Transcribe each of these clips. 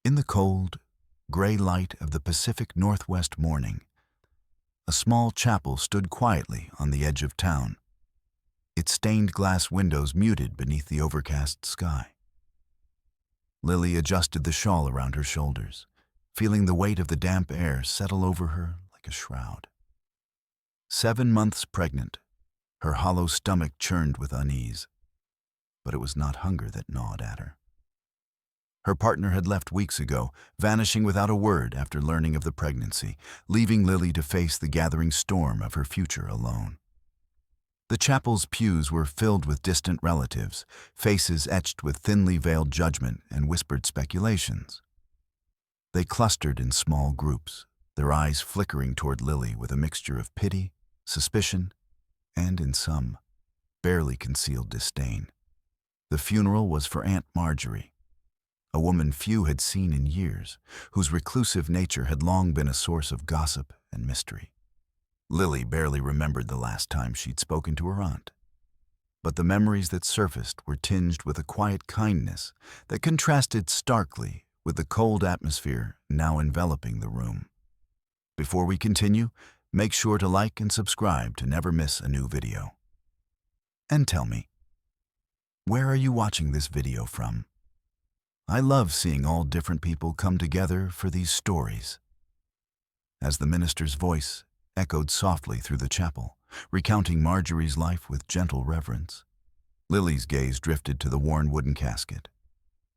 In the cold, gray light of the Pacific Northwest morning, a small chapel stood quietly on the edge of town, its stained glass windows muted beneath the overcast sky. Lily adjusted the shawl around her shoulders, feeling the weight of the damp air settle over her like a shroud. 7 months pregnant, her hollow stomach churned with unease, but it was not hunger that gnawed at her. Her partner had left weeks ago, vanishing without a word after learning of the pregnancy, leaving Lily to face the gathering storm of her future alone. The chapel's pews were filled with distant relatives, faces etched with thinly veiled judgment and whispered speculations. They clustered in small groups, their eyes flickering toward Lily with a mixture of pity, suspicion, and, in some, barely concealed disdain. The funeral was for Aunt Marjorie, a woman few had seen in years, whose reclusive nature had long been a source of gossip and mystery. Lily barely remembered the last time she'd spoken to her aunt, but the memories that surfaced were tinged with a quiet kindness that contrasted starkly with the cold atmosphere now enveloping the room. Before we continue, make sure to like and subscribe to never miss a new video. And tell me, where are you watching this video from? I love seeing all different people come together for these stories. As the minister's voice echoed softly through the chapel, recounting Marjorie's life with gentle reverence, Lily's gaze drifted to the worn wooden casket.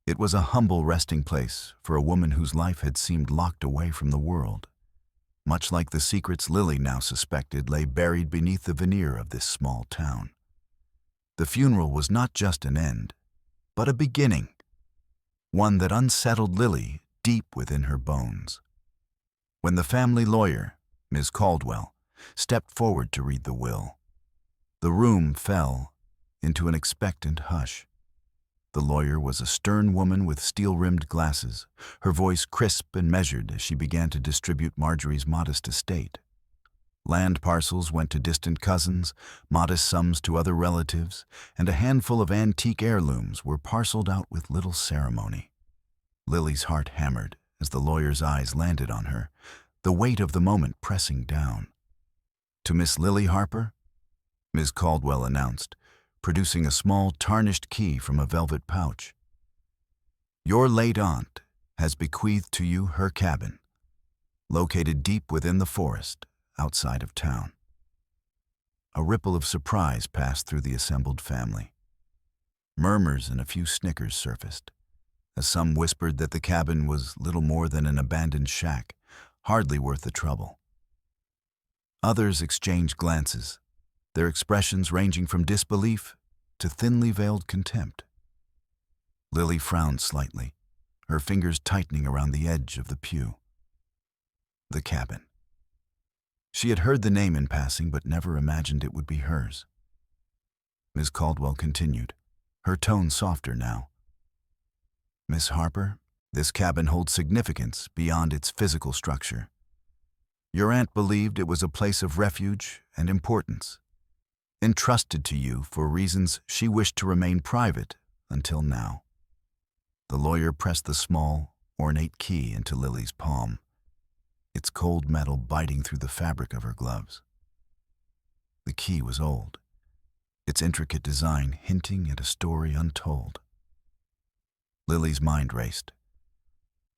It was a humble resting place for a woman whose life had seemed locked away from the world, much like the secrets Lily now suspected lay buried beneath the veneer of this small town. The funeral was not just an end, but a beginning, one that unsettled Lily deep within her bones. When the family lawyer, Ms. Caldwell, stepped forward to read the will, the room fell into an expectant hush. The lawyer was a stern woman with steel-rimmed glasses, her voice crisp and measured as she began to distribute Marjorie's modest estate. Land parcels went to distant cousins, modest sums to other relatives, and a handful of antique heirlooms were parceled out with little ceremony. Lily's heart hammered as the lawyer's eyes landed on her, the weight of the moment pressing down. "To Miss Lily Harper," Ms. Caldwell announced, producing a small tarnished key from a velvet pouch. "Your late aunt has bequeathed to you her cabin, located deep within the forest outside of town." A ripple of surprise passed through the assembled family. Murmurs and a few snickers surfaced, as some whispered that the cabin was little more than an abandoned shack, hardly worth the trouble. Others exchanged glances, their expressions ranging from disbelief to thinly veiled contempt. Lily frowned slightly, her fingers tightening around the edge of the pew. The cabin. She had heard the name in passing, but never imagined it would be hers. Ms. Caldwell continued, her tone softer now. "Miss Harper, this cabin holds significance beyond its physical structure. Your aunt believed it was a place of refuge and importance, entrusted to you for reasons she wished to remain private until now." The lawyer pressed the small, ornate key into Lily's palm, its cold metal biting through the fabric of her gloves. The key was old, its intricate design hinting at a story untold. Lily's mind raced.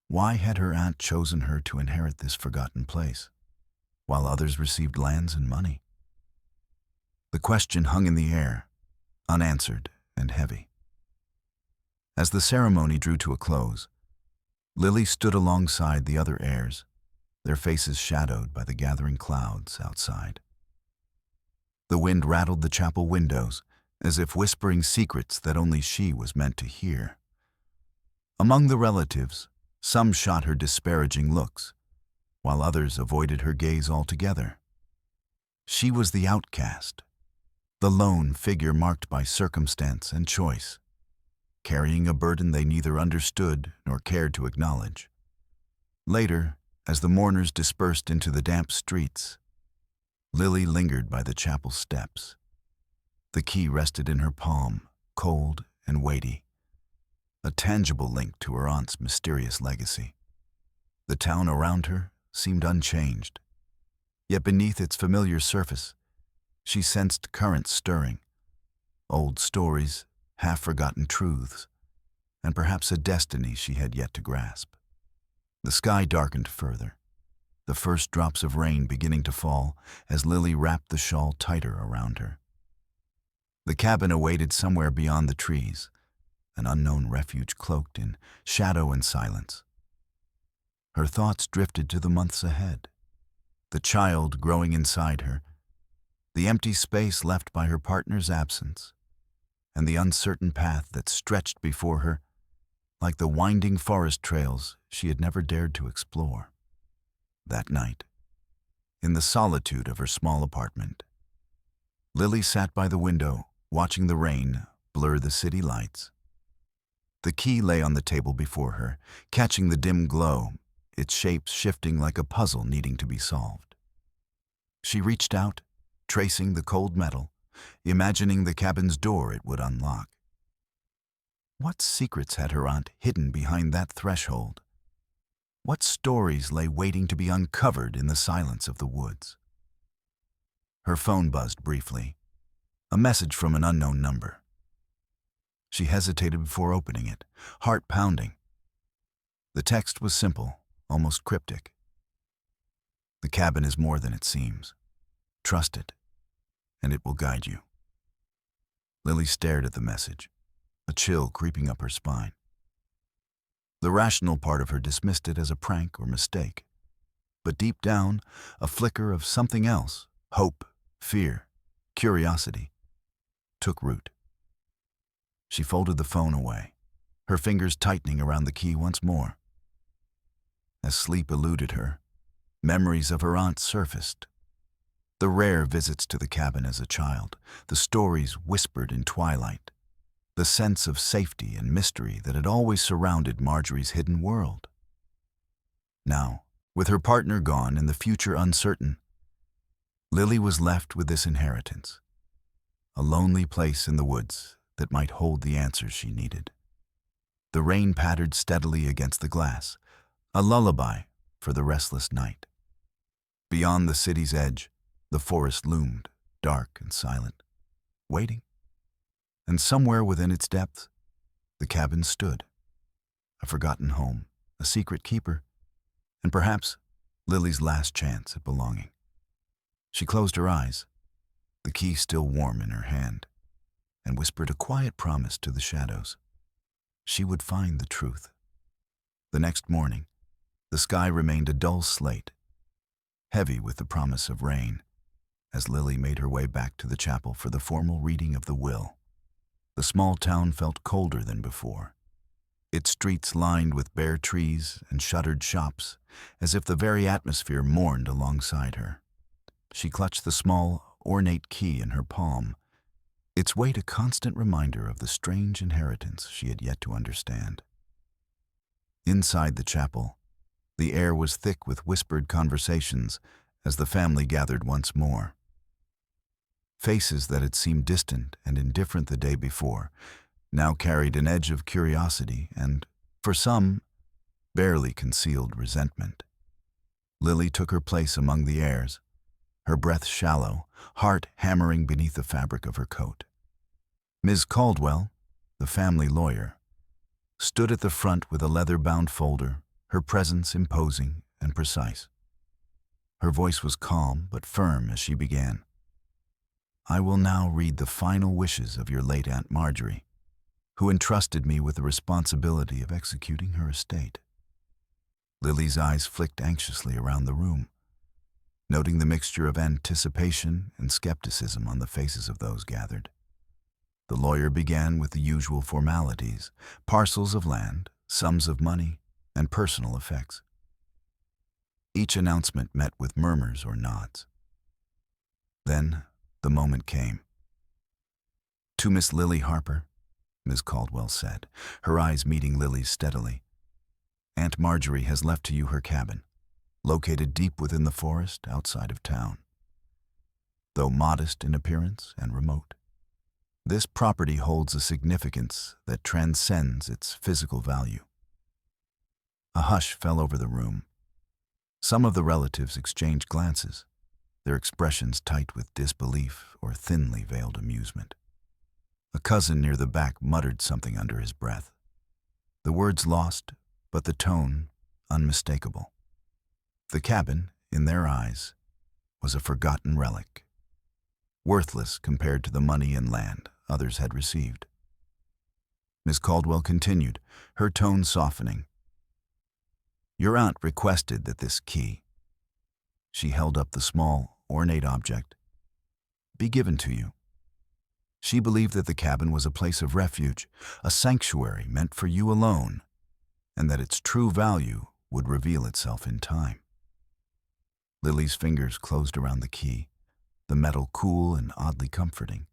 Why had her aunt chosen her to inherit this forgotten place, while others received lands and money? The question hung in the air, unanswered and heavy. As the ceremony drew to a close, Lily stood alongside the other heirs, their faces shadowed by the gathering clouds outside. The wind rattled the chapel windows, as if whispering secrets that only she was meant to hear. Among the relatives, some shot her disparaging looks, while others avoided her gaze altogether. She was the outcast, the lone figure marked by circumstance and choice, carrying a burden they neither understood nor cared to acknowledge. Later, as the mourners dispersed into the damp streets, Lily lingered by the chapel steps. The key rested in her palm, cold and weighty, a tangible link to her aunt's mysterious legacy. The town around her seemed unchanged, yet beneath its familiar surface, she sensed currents stirring, old stories, half-forgotten truths, and perhaps a destiny she had yet to grasp. The sky darkened further, the first drops of rain beginning to fall as Lily wrapped the shawl tighter around her. The cabin awaited somewhere beyond the trees, an unknown refuge cloaked in shadow and silence. Her thoughts drifted to the months ahead, the child growing inside her, the empty space left by her partner's absence, and the uncertain path that stretched before her like the winding forest trails she had never dared to explore. That night, in the solitude of her small apartment, Lily sat by the window, watching the rain blur the city lights. The key lay on the table before her, catching the dim glow, its shapes shifting like a puzzle needing to be solved. She reached out, tracing the cold metal, imagining the cabin's door it would unlock. What secrets had her aunt hidden behind that threshold? What stories lay waiting to be uncovered in the silence of the woods? Her phone buzzed briefly, a message from an unknown number. She hesitated before opening it, heart pounding. The text was simple, almost cryptic. The cabin is more than it seems. Trust it, and it will guide you. Lily stared at the message, a chill creeping up her spine. The rational part of her dismissed it as a prank or mistake, but deep down, a flicker of something else, hope, fear, curiosity, took root. She folded the phone away, her fingers tightening around the key once more. As sleep eluded her, memories of her aunt surfaced. The rare visits to the cabin as a child, the stories whispered in twilight, the sense of safety and mystery that had always surrounded Marjorie's hidden world. Now, with her partner gone and the future uncertain, Lily was left with this inheritance, a lonely place in the woods that might hold the answers she needed. The rain pattered steadily against the glass, a lullaby for the restless night. Beyond the city's edge, the forest loomed, dark and silent, waiting. And somewhere within its depths, the cabin stood, a forgotten home, a secret keeper, and perhaps Lily's last chance at belonging. She closed her eyes, the key still warm in her hand, and whispered a quiet promise to the shadows. She would find the truth. The next morning, the sky remained a dull slate, heavy with the promise of rain, as Lily made her way back to the chapel for the formal reading of the will. The small town felt colder than before, its streets lined with bare trees and shuttered shops, as if the very atmosphere mourned alongside her. She clutched the small, ornate key in her palm, its weight a constant reminder of the strange inheritance she had yet to understand. Inside the chapel, the air was thick with whispered conversations as the family gathered once more. Faces that had seemed distant and indifferent the day before now carried an edge of curiosity and, for some, barely concealed resentment. Lily took her place among the heirs, her breath shallow, heart hammering beneath the fabric of her coat. Ms. Caldwell, the family lawyer, stood at the front with a leather-bound folder, her presence imposing and precise. Her voice was calm but firm as she began. "I will now read the final wishes of your late Aunt Marjorie, who entrusted me with the responsibility of executing her estate." Lily's eyes flicked anxiously around the room, noting the mixture of anticipation and skepticism on the faces of those gathered. The lawyer began with the usual formalities, parcels of land, sums of money, and personal effects. Each announcement met with murmurs or nods. Then the moment came. "To Miss Lily Harper," Ms. Caldwell said, her eyes meeting Lily's steadily, "Aunt Marjorie has left to you her cabin, located deep within the forest outside of town. Though modest in appearance and remote, This property holds a significance that transcends its physical value. A hush fell over the room. Some of the relatives exchanged glances, their expressions tight with disbelief or thinly veiled amusement. A cousin near the back muttered something under his breath. The words lost, but the tone unmistakable. The cabin, in their eyes, was a forgotten relic, worthless compared to the money and land others had received. Miss Caldwell continued, her tone softening. Your aunt requested that this key, she held up the small, ornate object, be given to you. She believed that the cabin was a place of refuge, a sanctuary meant for you alone, and that its true value would reveal itself in time. Lily's fingers closed around the key, the metal cool and oddly comforting.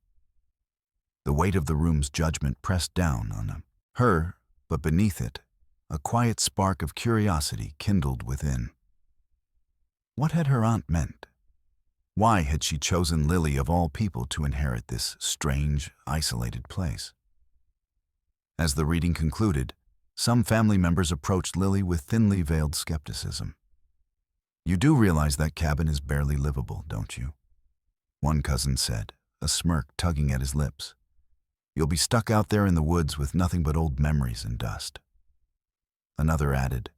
The weight of the room's judgment pressed down on her, but beneath it, a quiet spark of curiosity kindled within. What had her aunt meant? Why had she chosen Lily of all people to inherit this strange, isolated place? As the reading concluded, some family members approached Lily with thinly veiled skepticism. You do realize that cabin is barely livable, don't you? One cousin said, a smirk tugging at his lips. You'll be stuck out there in the woods with nothing but old memories and dust. Another added,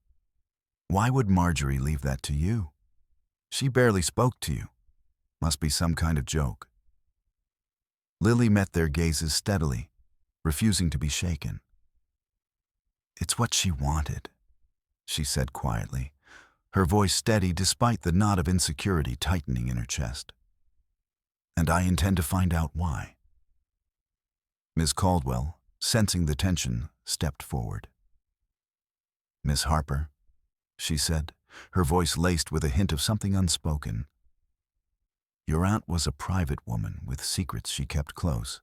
why would Marjorie leave that to you? She barely spoke to you. Must be some kind of joke. Lily met their gazes steadily, refusing to be shaken. It's what she wanted, she said quietly, her voice steady despite the knot of insecurity tightening in her chest. And I intend to find out why. Miss Caldwell, sensing the tension, stepped forward. Miss Harper, she said, her voice laced with a hint of something unspoken. Your aunt was a private woman with secrets she kept close.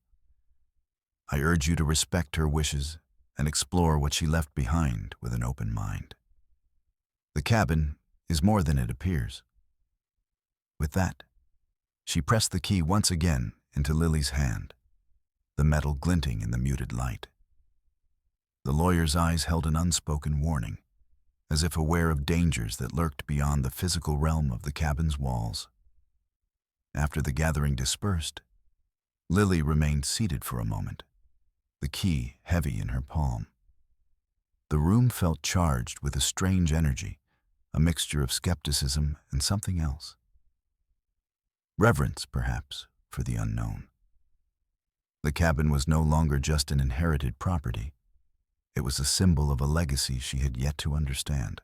I urge you to respect her wishes and explore what she left behind with an open mind. The cabin is more than it appears. With that, she pressed the key once again into Lily's hand, the metal glinting in the muted light. The lawyer's eyes held an unspoken warning, as if aware of dangers that lurked beyond the physical realm of the cabin's walls. After the gathering dispersed, Lily remained seated for a moment, the key heavy in her palm. The room felt charged with a strange energy, a mixture of skepticism and something else. Reverence, perhaps, for the unknown. The cabin was no longer just an inherited property. It was a symbol of a legacy she had yet to understand.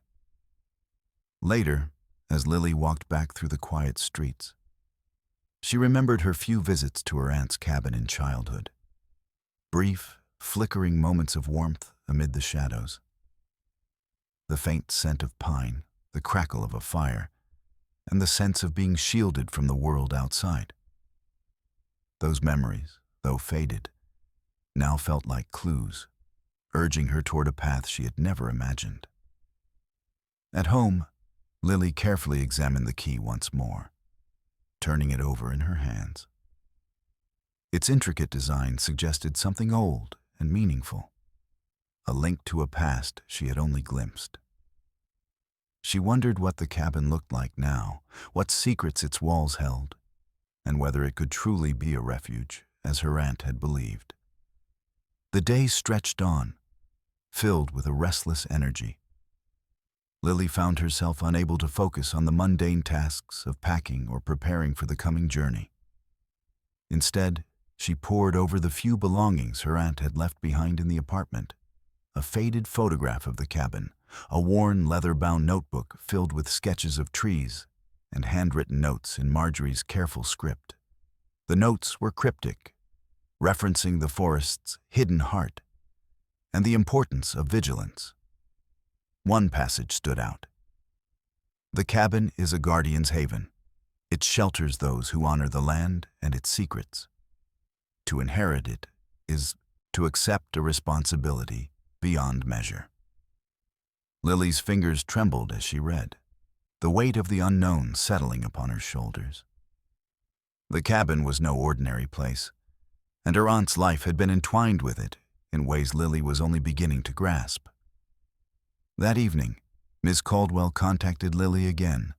Later, as Lily walked back through the quiet streets, she remembered her few visits to her aunt's cabin in childhood. Brief, flickering moments of warmth amid the shadows. The faint scent of pine, the crackle of a fire, and the sense of being shielded from the world outside. Those memories, though faded, now felt like clues, urging her toward a path she had never imagined. At home, Lily carefully examined the key once more, turning it over in her hands. Its intricate design suggested something old and meaningful, a link to a past she had only glimpsed. She wondered what the cabin looked like now, what secrets its walls held, and whether it could truly be a refuge, as her aunt had believed. The day stretched on, filled with a restless energy. Lily found herself unable to focus on the mundane tasks of packing or preparing for the coming journey. Instead, she pored over the few belongings her aunt had left behind in the apartment. A faded photograph of the cabin, a worn leather-bound notebook filled with sketches of trees, and handwritten notes in Marjorie's careful script. The notes were cryptic, referencing the forest's hidden heart and the importance of vigilance. One passage stood out. The cabin is a guardian's haven. It shelters those who honor the land and its secrets. To inherit it is to accept a responsibility beyond measure. Lily's fingers trembled as she read, the weight of the unknown settling upon her shoulders. The cabin was no ordinary place, and her aunt's life had been entwined with it in ways Lily was only beginning to grasp. That evening, Ms. Caldwell contacted Lily again,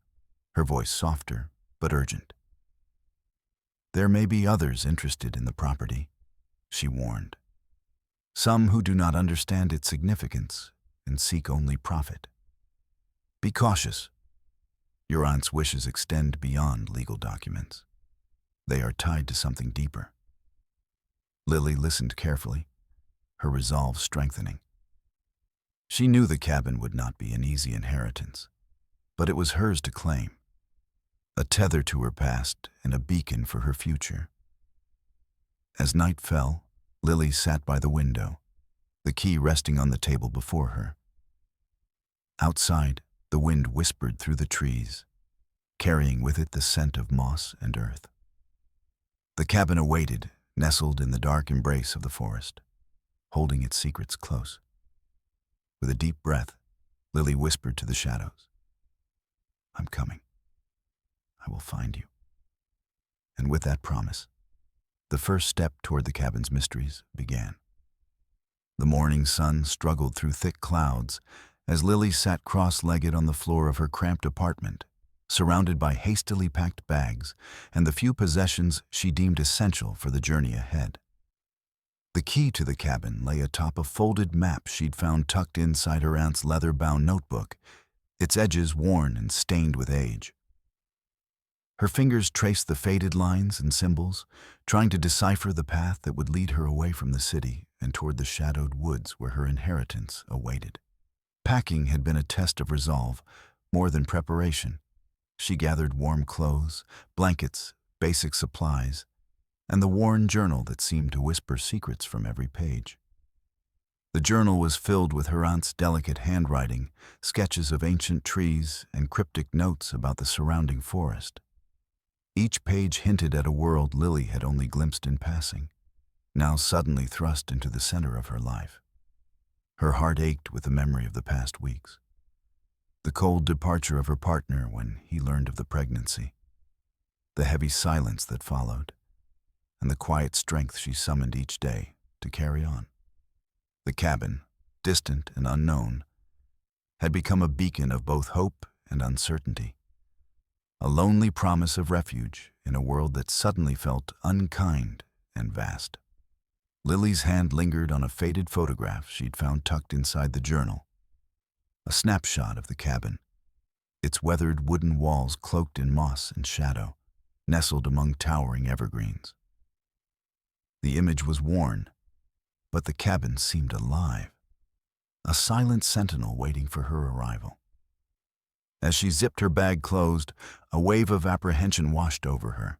her voice softer but urgent. "There may be others interested in the property," she warned. "Some who do not understand its significance and seek only profit. Be cautious. Your aunt's wishes extend beyond legal documents. They are tied to something deeper." Lily listened carefully, her resolve strengthening. She knew the cabin would not be an easy inheritance, but it was hers to claim, a tether to her past and a beacon for her future. As night fell, Lily sat by the window, the key resting on the table before her. Outside, the wind whispered through the trees, carrying with it the scent of moss and earth. The cabin awaited, nestled in the dark embrace of the forest, holding its secrets close. With a deep breath, Lily whispered to the shadows, "I'm coming. I will find you." And with that promise, the first step toward the cabin's mysteries began. The morning sun struggled through thick clouds as Lily sat cross-legged on the floor of her cramped apartment, surrounded by hastily packed bags and the few possessions she deemed essential for the journey ahead. The key to the cabin lay atop a folded map she'd found tucked inside her aunt's leather-bound notebook, its edges worn and stained with age. Her fingers traced the faded lines and symbols, trying to decipher the path that would lead her away from the city and toward the shadowed woods where her inheritance awaited. Packing had been a test of resolve, more than preparation. She gathered warm clothes, blankets, basic supplies, and the worn journal that seemed to whisper secrets from every page. The journal was filled with her aunt's delicate handwriting, sketches of ancient trees, and cryptic notes about the surrounding forest. Each page hinted at a world Lily had only glimpsed in passing, now suddenly thrust into the center of her life. Her heart ached with the memory of the past weeks. The cold departure of her partner when he learned of the pregnancy, the heavy silence that followed, and the quiet strength she summoned each day to carry on. The cabin, distant and unknown, had become a beacon of both hope and uncertainty, a lonely promise of refuge in a world that suddenly felt unkind and vast. Lily's hand lingered on a faded photograph she'd found tucked inside the journal, a snapshot of the cabin, its weathered wooden walls cloaked in moss and shadow, nestled among towering evergreens. The image was worn, but the cabin seemed alive, a silent sentinel waiting for her arrival. As she zipped her bag closed, a wave of apprehension washed over her.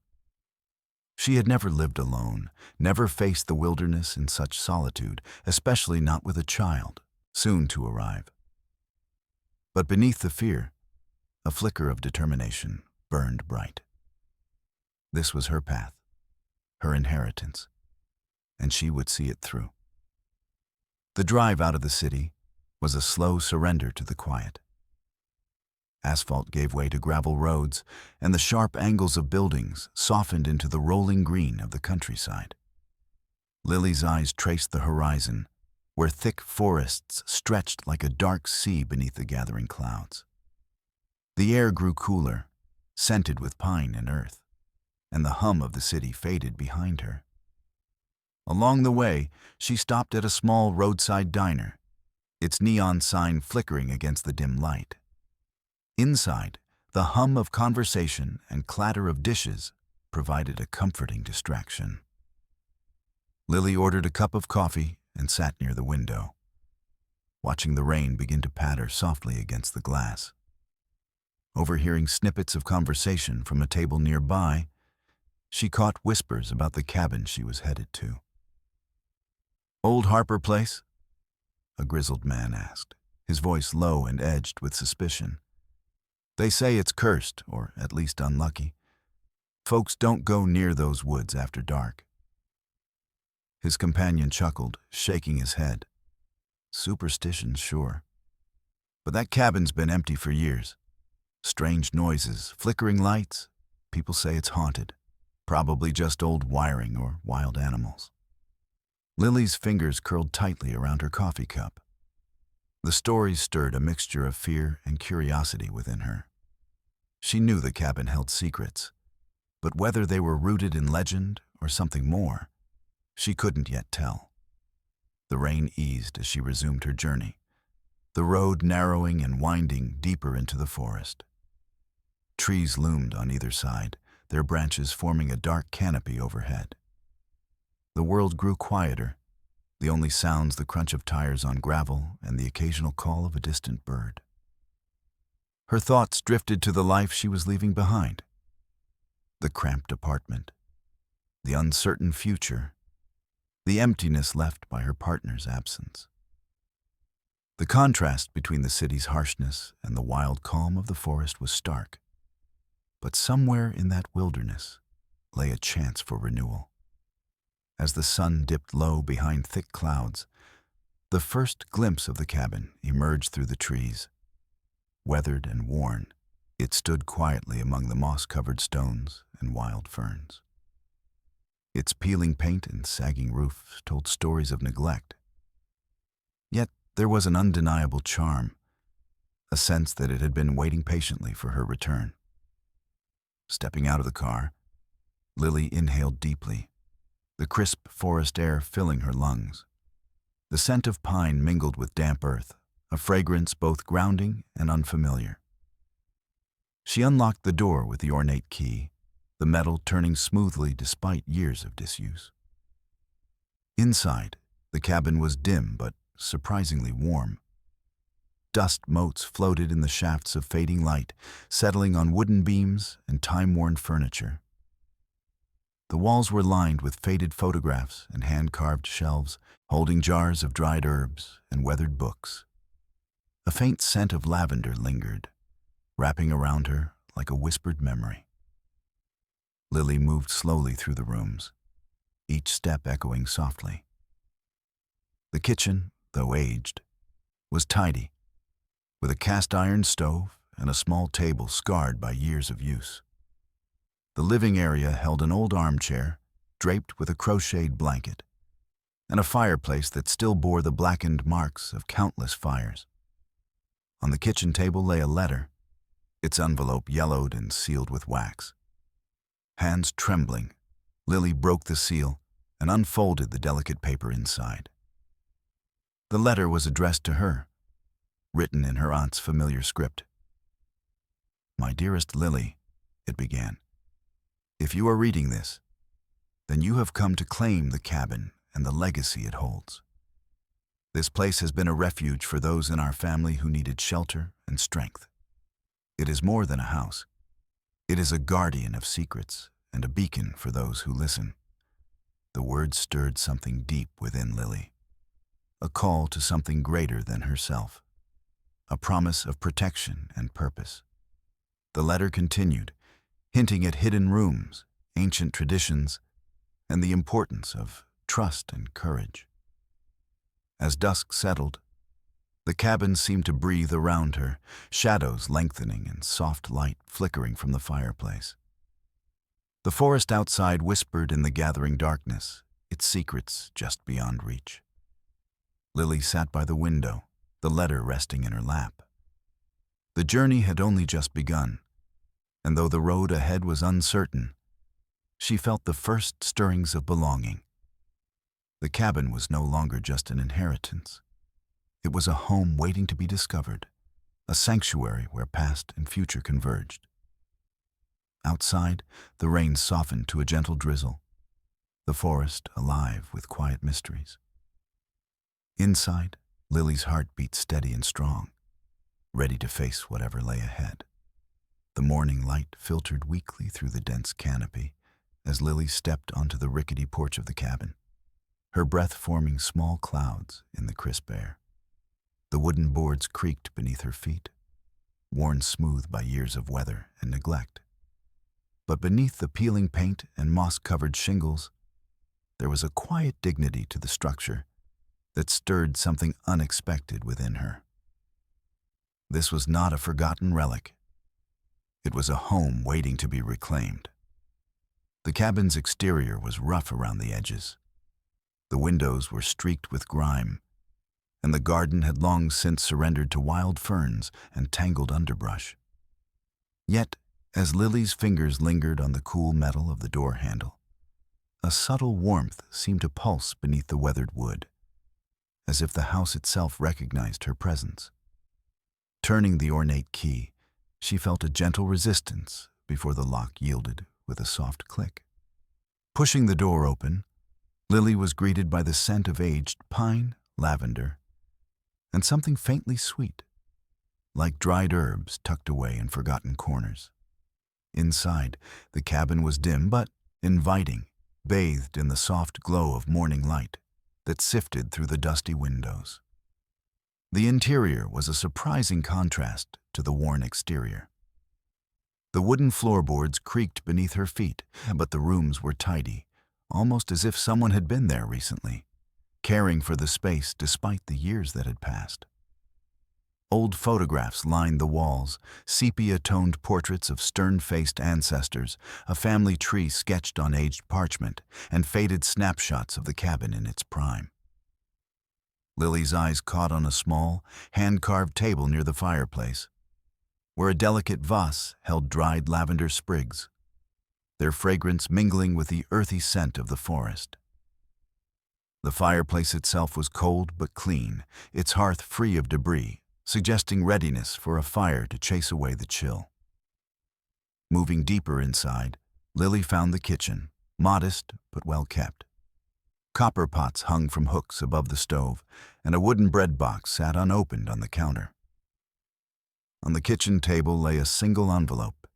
She had never lived alone, never faced the wilderness in such solitude, especially not with a child, soon to arrive. But beneath the fear, a flicker of determination burned bright. This was her path, her inheritance, and she would see it through. The drive out of the city was a slow surrender to the quiet. Asphalt gave way to gravel roads, and the sharp angles of buildings softened into the rolling green of the countryside. Lily's eyes traced the horizon, where thick forests stretched like a dark sea beneath the gathering clouds. The air grew cooler, scented with pine and earth, and the hum of the city faded behind her. Along the way, she stopped at a small roadside diner, its neon sign flickering against the dim light. Inside, the hum of conversation and clatter of dishes provided a comforting distraction. Lily ordered a cup of coffee and sat near the window, watching the rain begin to patter softly against the glass. Overhearing snippets of conversation from a table nearby, she caught whispers about the cabin she was headed to. "Old Harper place?" a grizzled man asked, his voice low and edged with suspicion. "They say it's cursed, or at least unlucky. Folks don't go near those woods after dark." His companion chuckled, shaking his head. "Superstition, sure. But that cabin's been empty for years. Strange noises, flickering lights. People say it's haunted. Probably just old wiring or wild animals." Lily's fingers curled tightly around her coffee cup. The stories stirred a mixture of fear and curiosity within her. She knew the cabin held secrets, but whether they were rooted in legend or something more, she couldn't yet tell. The rain eased as she resumed her journey, the road narrowing and winding deeper into the forest. Trees loomed on either side, their branches forming a dark canopy overhead. The world grew quieter, the only sounds the crunch of tires on gravel and the occasional call of a distant bird. Her thoughts drifted to the life she was leaving behind. The cramped apartment, the uncertain future, the emptiness left by her partner's absence. The contrast between the city's harshness and the wild calm of the forest was stark. But somewhere in that wilderness lay a chance for renewal. As the sun dipped low behind thick clouds, the first glimpse of the cabin emerged through the trees. Weathered and worn, it stood quietly among the moss-covered stones and wild ferns. Its peeling paint and sagging roof told stories of neglect. Yet there was an undeniable charm, a sense that it had been waiting patiently for her return. Stepping out of the car, Lily inhaled deeply, the crisp forest air filling her lungs. The scent of pine mingled with damp earth, a fragrance both grounding and unfamiliar. She unlocked the door with the ornate key, the metal turning smoothly despite years of disuse. Inside, the cabin was dim but surprisingly warm. Dust motes floated in the shafts of fading light, settling on wooden beams and time-worn furniture. The walls were lined with faded photographs and hand-carved shelves, holding jars of dried herbs and weathered books. A faint scent of lavender lingered, wrapping around her like a whispered memory. Lily moved slowly through the rooms, each step echoing softly. The kitchen, though aged, was tidy, with a cast-iron stove and a small table scarred by years of use. The living area held an old armchair, draped with a crocheted blanket, and a fireplace that still bore the blackened marks of countless fires. On the kitchen table lay a letter, its envelope yellowed and sealed with wax. Hands trembling, Lily broke the seal and unfolded the delicate paper inside. The letter was addressed to her, written in her aunt's familiar script. "My dearest Lily," it began, "if you are reading this, then you have come to claim the cabin and the legacy it holds. This place has been a refuge for those in our family who needed shelter and strength. It is more than a house. It is a guardian of secrets and a beacon for those who listen." The words stirred something deep within Lily, a call to something greater than herself, a promise of protection and purpose. The letter continued, hinting at hidden rooms, ancient traditions, and the importance of trust and courage. As dusk settled, the cabin seemed to breathe around her, shadows lengthening and soft light flickering from the fireplace. The forest outside whispered in the gathering darkness, its secrets just beyond reach. Lily sat by the window, the letter resting in her lap. The journey had only just begun, and though the road ahead was uncertain, she felt the first stirrings of belonging. The cabin was no longer just an inheritance. It was a home waiting to be discovered, a sanctuary where past and future converged. Outside, the rain softened to a gentle drizzle, the forest alive with quiet mysteries. Inside, Lily's heart beat steady and strong, ready to face whatever lay ahead. The morning light filtered weakly through the dense canopy as Lily stepped onto the rickety porch of the cabin, her breath forming small clouds in the crisp air. The wooden boards creaked beneath her feet, worn smooth by years of weather and neglect. But beneath the peeling paint and moss-covered shingles, there was a quiet dignity to the structure that stirred something unexpected within her. This was not a forgotten relic. It was a home waiting to be reclaimed. The cabin's exterior was rough around the edges, The windows were streaked with grime, and the garden had long since surrendered to wild ferns and tangled underbrush. Yet, as Lily's fingers lingered on the cool metal of the door handle, a subtle warmth seemed to pulse beneath the weathered wood, as if the house itself recognized her presence. Turning the ornate key, she felt a gentle resistance before the lock yielded with a soft click. Pushing the door open, Lily was greeted by the scent of aged pine, lavender, and something faintly sweet, like dried herbs tucked away in forgotten corners. Inside, the cabin was dim but inviting, bathed in the soft glow of morning light that sifted through the dusty windows. The interior was a surprising contrast to the worn exterior. The wooden floorboards creaked beneath her feet, but the rooms were tidy, almost as if someone had been there recently, caring for the space despite the years that had passed. Old photographs lined the walls, sepia-toned portraits of stern-faced ancestors, a family tree sketched on aged parchment, and faded snapshots of the cabin in its prime. Lily's eyes caught on a small, hand-carved table near the fireplace, where a delicate vase held dried lavender sprigs, their fragrance mingling with the earthy scent of the forest. The fireplace itself was cold but clean, its hearth free of debris, suggesting readiness for a fire to chase away the chill. Moving deeper inside, Lily found the kitchen, modest but well kept. Copper pots hung from hooks above the stove, and a wooden bread box sat unopened on the counter. On the kitchen table lay a single envelope,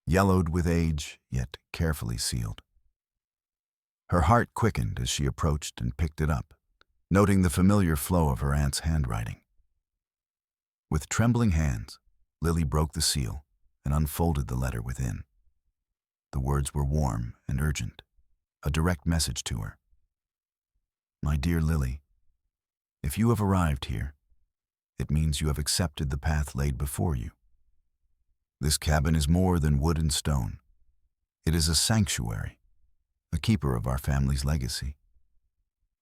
yellowed with age, yet carefully sealed. Her heart quickened as she approached and picked it up, noting the familiar flow of her aunt's handwriting. With trembling hands, Lily broke the seal and unfolded the letter within. The words were warm and urgent, a direct message to her. My dear Lily, if you have arrived here, it means you have accepted the path laid before you. This cabin is more than wood and stone. It is a sanctuary, a keeper of our family's legacy.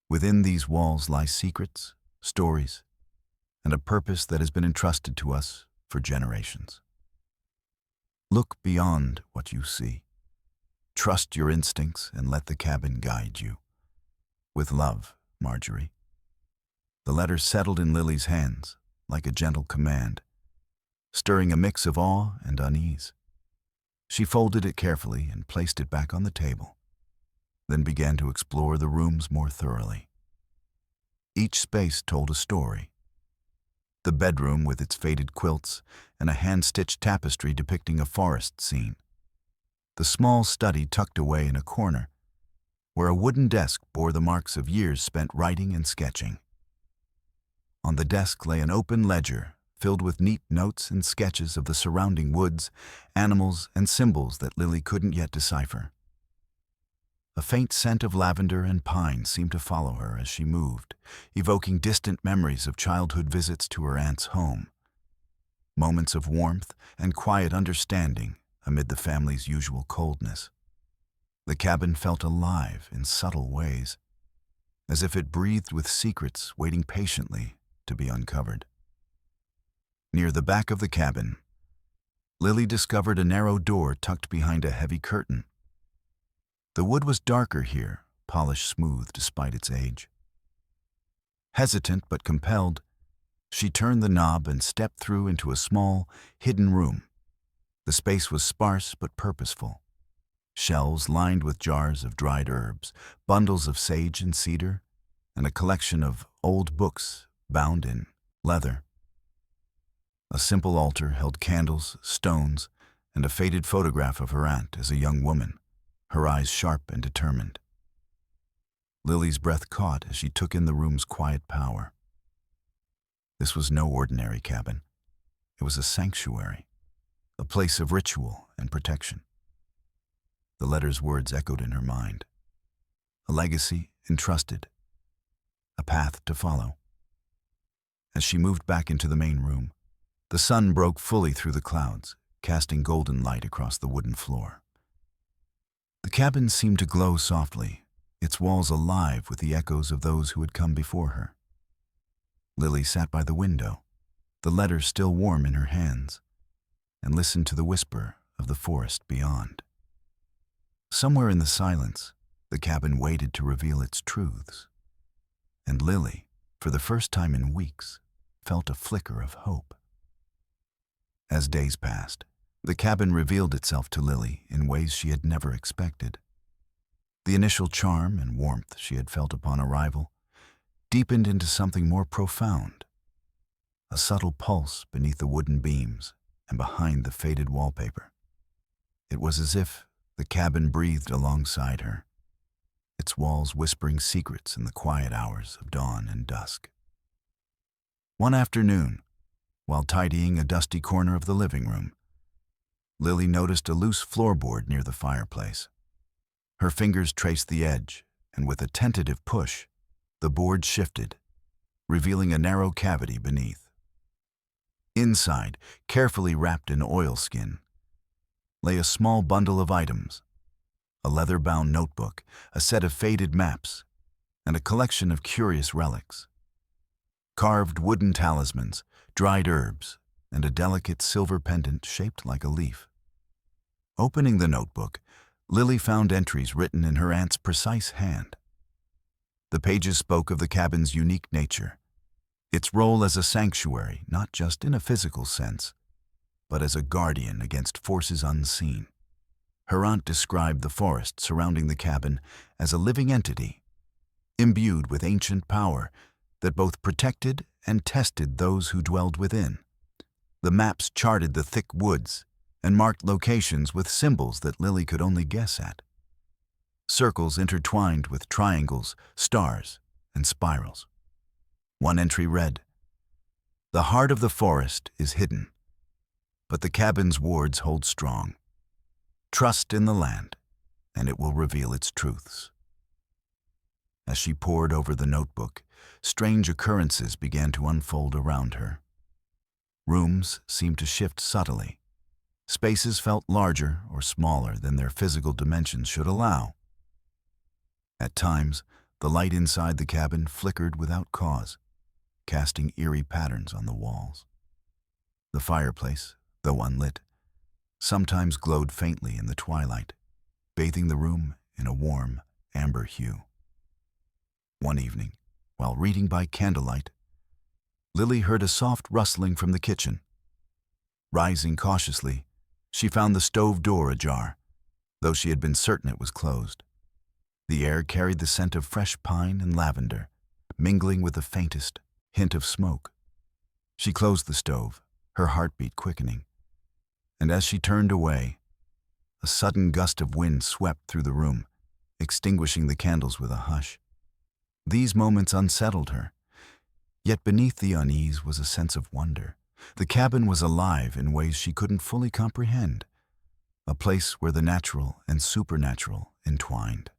Within these walls lie secrets, stories, and a purpose that has been entrusted to us for generations. Look beyond what you see. Trust your instincts and let the cabin guide you. With love, Marjorie. The letter settled in Lily's hands like a gentle command, stirring a mix of awe and unease. She folded it carefully and placed it back on the table, then began to explore the rooms more thoroughly. Each space told a story. The bedroom with its faded quilts and a hand-stitched tapestry depicting a forest scene. The small study tucked away in a corner, where a wooden desk bore the marks of years spent writing and sketching. On the desk lay an open ledger filled with neat notes and sketches of the surrounding woods, animals, and symbols that Lily couldn't yet decipher. A faint scent of lavender and pine seemed to follow her as she moved, evoking distant memories of childhood visits to her aunt's home. Moments of warmth and quiet understanding amid the family's usual coldness. The cabin felt alive in subtle ways, as if it breathed with secrets waiting patiently to be uncovered. Near the back of the cabin, Lily discovered a narrow door tucked behind a heavy curtain. The wood was darker here, polished smooth despite its age. Hesitant but compelled, she turned the knob and stepped through into a small, hidden room. The space was sparse but purposeful. Shelves lined with jars of dried herbs, bundles of sage and cedar, and a collection of old books bound in leather. A simple altar held candles, stones, and a faded photograph of her aunt as a young woman, her eyes sharp and determined. Lily's breath caught as she took in the room's quiet power. This was no ordinary cabin. It was a sanctuary, a place of ritual and protection. The letter's words echoed in her mind. A legacy entrusted, a path to follow. As she moved back into the main room, the sun broke fully through the clouds, casting golden light across the wooden floor. The cabin seemed to glow softly, its walls alive with the echoes of those who had come before her. Lily sat by the window, the letters still warm in her hands, and listened to the whisper of the forest beyond. Somewhere in the silence, the cabin waited to reveal its truths, and Lily, for the first time in weeks, felt a flicker of hope. As days passed, the cabin revealed itself to Lily in ways she had never expected. The initial charm and warmth she had felt upon arrival deepened into something more profound, a subtle pulse beneath the wooden beams and behind the faded wallpaper. It was as if the cabin breathed alongside her, its walls whispering secrets in the quiet hours of dawn and dusk. One afternoon, while tidying a dusty corner of the living room, Lily noticed a loose floorboard near the fireplace. Her fingers traced the edge, and with a tentative push, the board shifted, revealing a narrow cavity beneath. Inside, carefully wrapped in oilskin, lay a small bundle of items: a leather-bound notebook, a set of faded maps, and a collection of curious relics. Carved wooden talismans, dried herbs, and a delicate silver pendant shaped like a leaf. Opening the notebook, Lily found entries written in her aunt's precise hand. The pages spoke of the cabin's unique nature, its role as a sanctuary, not just in a physical sense, but as a guardian against forces unseen. Her aunt described the forest surrounding the cabin as a living entity, imbued with ancient power that both protected and tested those who dwelled within. The maps charted the thick woods and marked locations with symbols that Lily could only guess at. Circles intertwined with triangles, stars, and spirals. One entry read, "The heart of the forest is hidden, but the cabin's wards hold strong. Trust in the land, and it will reveal its truths." As she pored over the notebook, strange occurrences began to unfold around her. Rooms seemed to shift subtly. Spaces felt larger or smaller than their physical dimensions should allow. At times, the light inside the cabin flickered without cause, casting eerie patterns on the walls. The fireplace, though unlit, sometimes glowed faintly in the twilight, bathing the room in a warm, amber hue. One evening, while reading by candlelight, Lily heard a soft rustling from the kitchen. Rising cautiously, she found the stove door ajar, though she had been certain it was closed. The air carried the scent of fresh pine and lavender, mingling with the faintest hint of smoke. She closed the stove, her heartbeat quickening, and as she turned away, a sudden gust of wind swept through the room, extinguishing the candles with a hush. These moments unsettled her, yet beneath the unease was a sense of wonder. The cabin was alive in ways she couldn't fully comprehend, a place where the natural and supernatural entwined.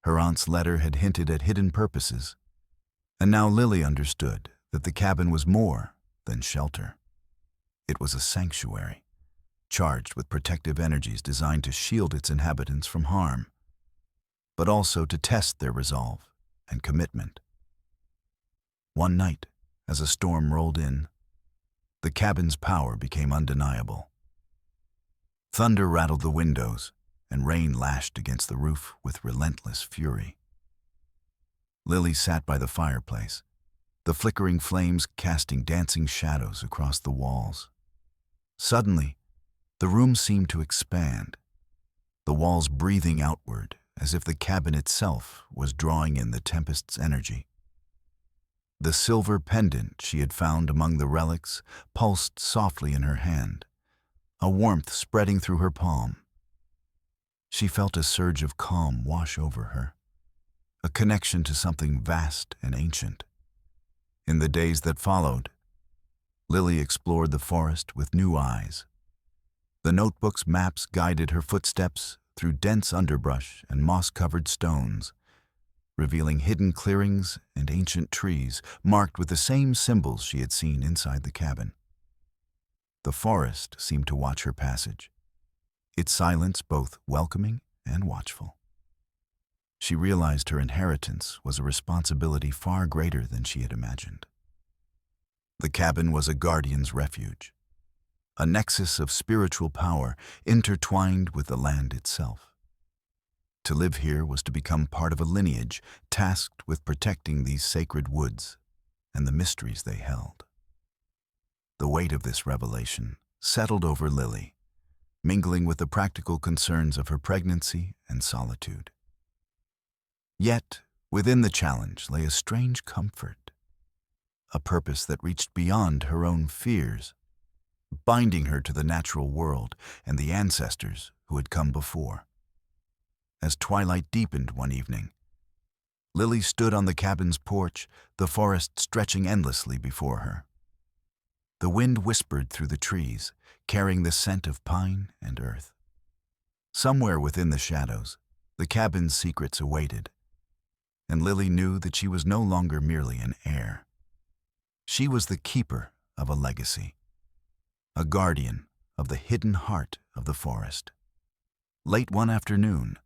Her aunt's letter had hinted at hidden purposes, and now Lily understood that the cabin was more than shelter. It was a sanctuary, charged with protective energies designed to shield its inhabitants from harm, but also to test their resolve and commitment. One night, as a storm rolled in, the cabin's power became undeniable. Thunder rattled the windows, and rain lashed against the roof with relentless fury. Lily sat by the fireplace, the flickering flames casting dancing shadows across the walls. Suddenly, the room seemed to expand, the walls breathing outward as if the cabin itself was drawing in the tempest's energy. The silver pendant she had found among the relics pulsed softly in her hand, a warmth spreading through her palm. She felt a surge of calm wash over her, a connection to something vast and ancient. In the days that followed, Lily explored the forest with new eyes. The notebook's maps guided her footsteps through dense underbrush and moss-covered stones, revealing hidden clearings and ancient trees marked with the same symbols she had seen inside the cabin. The forest seemed to watch her passage, its silence both welcoming and watchful. she realized her inheritance was a responsibility far greater than she had imagined. The cabin was a guardian's refuge, a nexus of spiritual power intertwined with the land itself. To live here was to become part of a lineage tasked with protecting these sacred woods and the mysteries they held. The weight of this revelation settled over Lily, mingling with the practical concerns of her pregnancy and solitude. Yet, within the challenge lay a strange comfort, a purpose that reached beyond her own fears, binding her to the natural world and the ancestors who had come before. As twilight deepened one evening, Lily stood on the cabin's porch, the forest stretching endlessly before her. The wind whispered through the trees, carrying the scent of pine and earth. Somewhere within the shadows, the cabin's secrets awaited, and Lily knew that she was no longer merely an heir. She was the keeper of a legacy, a guardian of the hidden heart of the forest. Late one afternoon,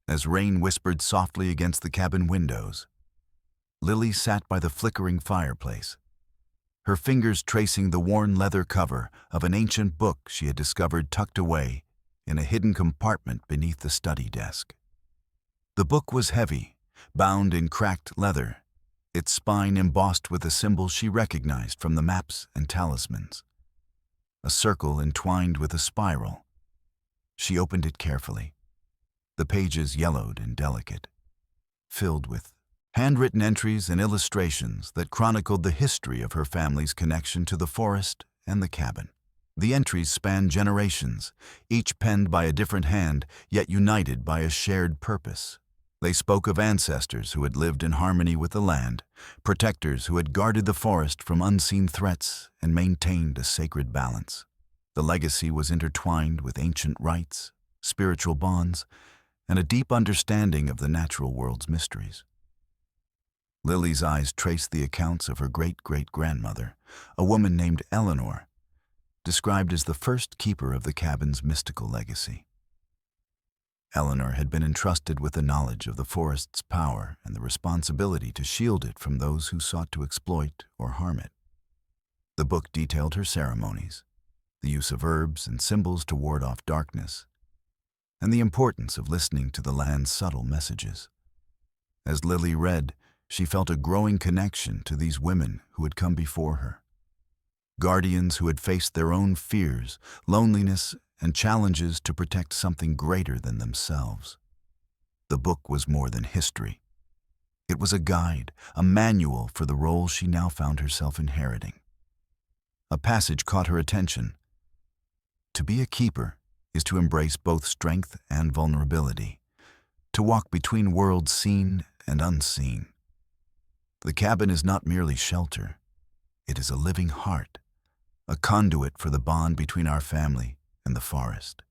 as rain whispered softly against the cabin windows, Lily sat by the flickering fireplace, her fingers tracing the worn leather cover of an ancient book she had discovered tucked away in a hidden compartment beneath the study desk. The book was heavy, bound in cracked leather, its spine embossed with a symbol she recognized from the maps and talismans, a circle entwined with a spiral. She opened it carefully, the pages yellowed and delicate, filled with handwritten entries and illustrations that chronicled the history of her family's connection to the forest and the cabin. The entries spanned generations, each penned by a different hand, yet united by a shared purpose. They spoke of ancestors who had lived in harmony with the land, protectors who had guarded the forest from unseen threats and maintained a sacred balance. The legacy was intertwined with ancient rites, spiritual bonds, and a deep understanding of the natural world's mysteries. Lily's eyes traced the accounts of her great-great-grandmother, a woman named Eleanor, described as the first keeper of the cabin's mystical legacy. Eleanor had been entrusted with the knowledge of the forest's power and the responsibility to shield it from those who sought to exploit or harm it. The book detailed her ceremonies, the use of herbs and symbols to ward off darkness, and the importance of listening to the land's subtle messages. As Lily read, she felt a growing connection to these women who had come before her, guardians who had faced their own fears, loneliness, and challenges to protect something greater than themselves. The book was more than history. It was a guide, a manual for the role she now found herself inheriting. A passage caught her attention. To be a keeper is to embrace both strength and vulnerability, to walk between worlds seen and unseen. The cabin is not merely shelter. It is a living heart, a conduit for the bond between our family and the forest.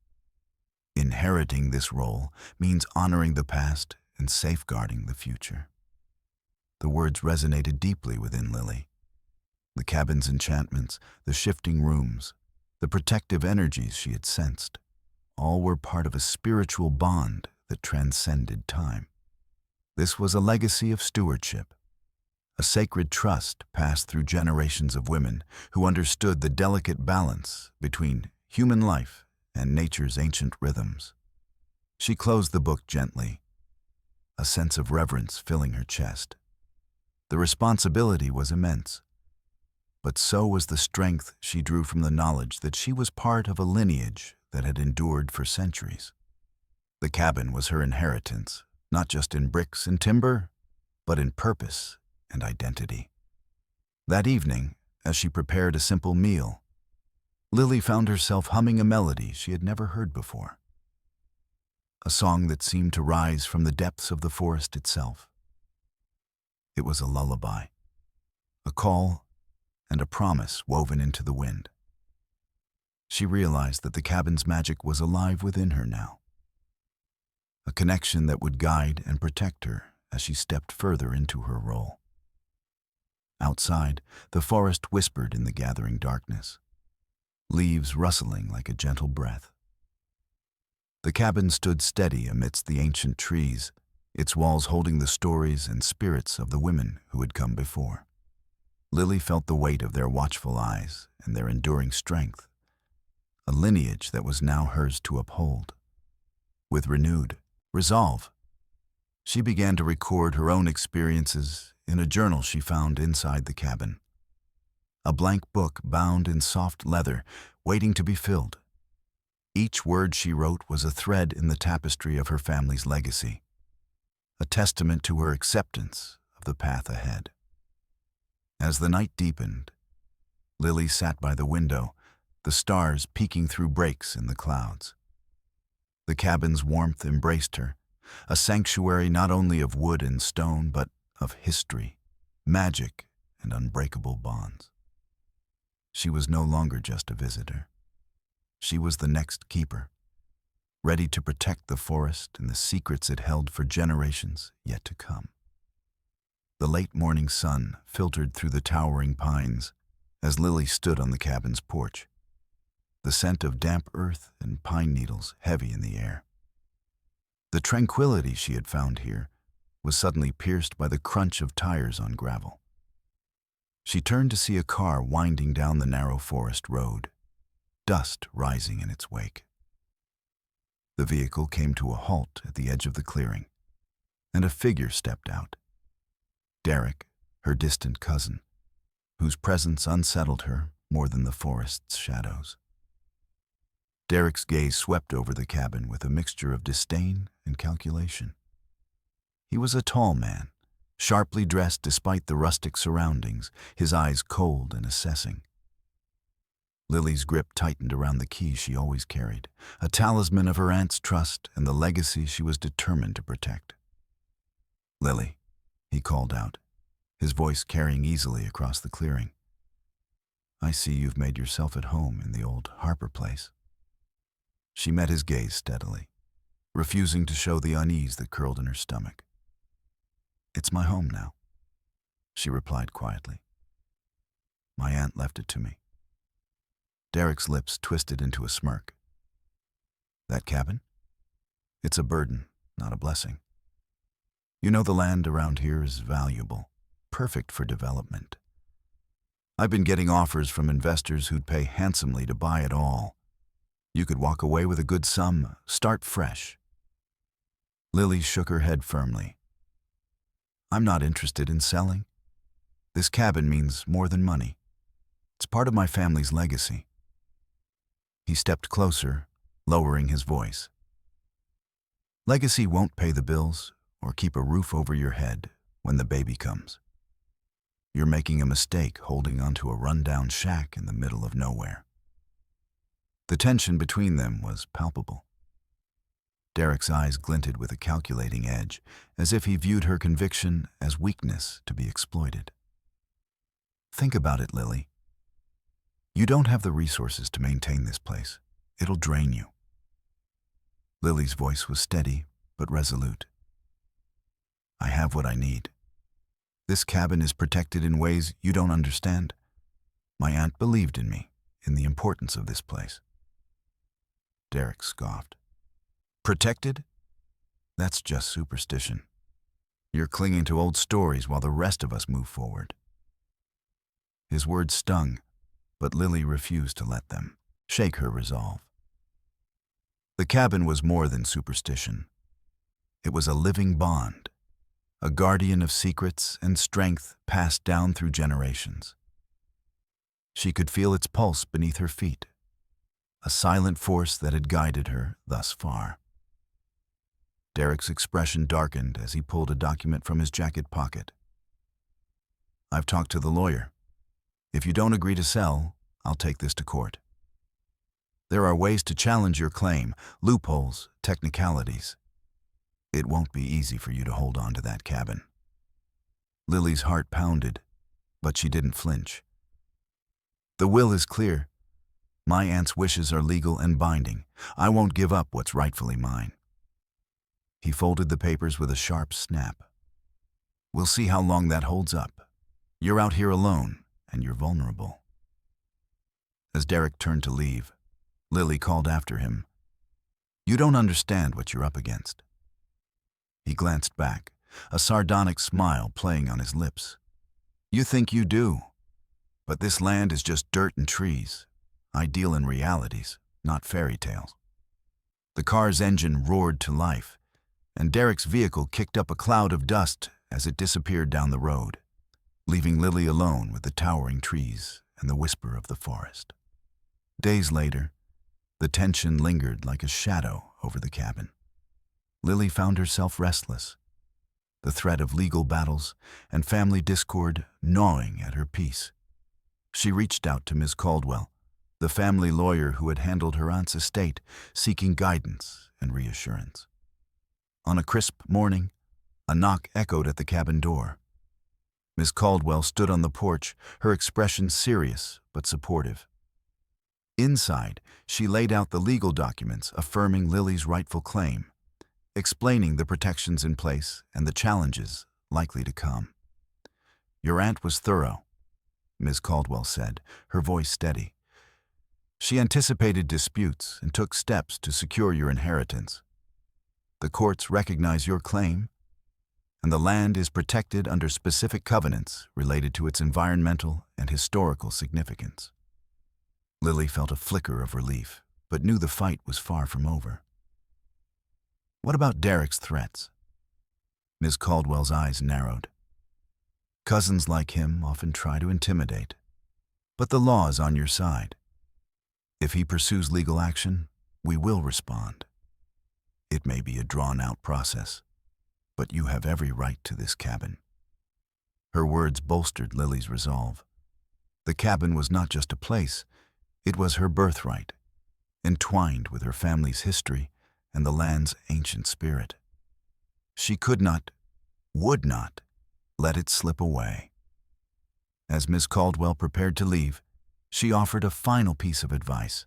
Inheriting this role means honoring the past and safeguarding the future. The words resonated deeply within Lily. The cabin's enchantments, the shifting rooms, the protective energies she had sensed, all were part of a spiritual bond that transcended time. This was a legacy of stewardship, a sacred trust passed through generations of women who understood the delicate balance between human life and nature's ancient rhythms. She closed the book gently, a sense of reverence filling her chest. The responsibility was immense, but so was the strength she drew from the knowledge that she was part of a lineage that had endured for centuries. The cabin was her inheritance, not just in bricks and timber, but in purpose and identity. That evening, as she prepared a simple meal, Lily found herself humming a melody she had never heard before, a song that seemed to rise from the depths of the forest itself. It was a lullaby, a call and a promise woven into the wind. She realized that the cabin's magic was alive within her now, a connection that would guide and protect her as she stepped further into her role. Outside, the forest whispered in the gathering darkness, leaves rustling like a gentle breath. The cabin stood steady amidst the ancient trees, its walls holding the stories and spirits of the women who had come before. Lily felt the weight of their watchful eyes and their enduring strength, a lineage that was now hers to uphold. With renewed resolve, she began to record her own experiences in a journal she found inside the cabin. A blank book bound in soft leather, waiting to be filled. Each word she wrote was a thread in the tapestry of her family's legacy, a testament to her acceptance of the path ahead. As the night deepened, Lily sat by the window, the stars peeking through breaks in the clouds. The cabin's warmth embraced her, a sanctuary not only of wood and stone, but of history, magic, and unbreakable bonds. She was no longer just a visitor. She was the next keeper, ready to protect the forest and the secrets it held for generations yet to come. The late morning sun filtered through the towering pines as Lily stood on the cabin's porch, the scent of damp earth and pine needles heavy in the air. The tranquility she had found here was suddenly pierced by the crunch of tires on gravel. She turned to see a car winding down the narrow forest road, dust rising in its wake. The vehicle came to a halt at the edge of the clearing, and a figure stepped out. Derek, her distant cousin, whose presence unsettled her more than the forest's shadows. Derek's gaze swept over the cabin with a mixture of disdain and calculation. He was a tall man, sharply dressed despite the rustic surroundings, his eyes cold and assessing. Lily's grip tightened around the key she always carried, a talisman of her aunt's trust and the legacy she was determined to protect. "Lily," he called out, his voice carrying easily across the clearing. "I see you've made yourself at home in the old Harper place." She met his gaze steadily, refusing to show the unease that curled in her stomach. "It's my home now," she replied quietly. "My aunt left it to me." Derek's lips twisted into a smirk. "That cabin? It's a burden, not a blessing. You know the land around here is valuable, perfect for development. I've been getting offers from investors who'd pay handsomely to buy it all. You could walk away with a good sum, start fresh." Lily shook her head firmly. "I'm not interested in selling. This cabin means more than money. It's part of my family's legacy." He stepped closer, lowering his voice. "Legacy won't pay the bills or keep a roof over your head when the baby comes. You're making a mistake holding onto a rundown shack in the middle of nowhere." The tension between them was palpable. Derek's eyes glinted with a calculating edge, as if he viewed her conviction as weakness to be exploited. "Think about it, Lily. You don't have the resources to maintain this place. It'll drain you." Lily's voice was steady but resolute. "I have what I need. This cabin is protected in ways you don't understand. My aunt believed in me, in the importance of this place." Derek scoffed. "Protected? That's just superstition. You're clinging to old stories while the rest of us move forward." His words stung, but Lily refused to let them shake her resolve. The cabin was more than superstition. It was a living bond, a guardian of secrets and strength passed down through generations. She could feel its pulse beneath her feet, a silent force that had guided her thus far. Derek's expression darkened as he pulled a document from his jacket pocket. "I've talked to the lawyer. If you don't agree to sell, I'll take this to court. There are ways to challenge your claim, loopholes, technicalities. It won't be easy for you to hold on to that cabin." Lily's heart pounded, but she didn't flinch. "The will is clear. My aunt's wishes are legal and binding. I won't give up what's rightfully mine." He folded the papers with a sharp snap. "We'll see how long that holds up. You're out here alone, and you're vulnerable." As Derek turned to leave, Lily called after him, "You don't understand what you're up against." He glanced back, a sardonic smile playing on his lips. You think you do, but this land is just dirt and trees. I deal in realities, not fairy tales. The car's engine roared to life, and Derek's vehicle kicked up a cloud of dust as it disappeared down the road, leaving Lily alone with the towering trees and the whisper of the forest. Days later, the tension lingered like a shadow over the cabin. Lily found herself restless, the threat of legal battles and family discord gnawing at her peace. She reached out to Ms. Caldwell, the family lawyer who had handled her aunt's estate, seeking guidance and reassurance. On a crisp morning, a knock echoed at the cabin door. Ms. Caldwell stood on the porch, her expression serious but supportive. Inside, she laid out the legal documents affirming Lily's rightful claim, explaining the protections in place and the challenges likely to come. Your aunt was thorough, Ms. Caldwell said, her voice steady. She anticipated disputes and took steps to secure your inheritance. The courts recognize your claim, and the land is protected under specific covenants related to its environmental and historical significance. Lily felt a flicker of relief, but knew the fight was far from over. What about Derek's threats? Ms. Caldwell's eyes narrowed. Cousins like him often try to intimidate, but the law is on your side. If he pursues legal action, we will respond. It may be a drawn-out process, but you have every right to this cabin. Her words bolstered Lily's resolve. The cabin was not just a place, it was her birthright, entwined with her family's history and the land's ancient spirit. She could not, would not, let it slip away. As Miss Caldwell prepared to leave, she offered a final piece of advice.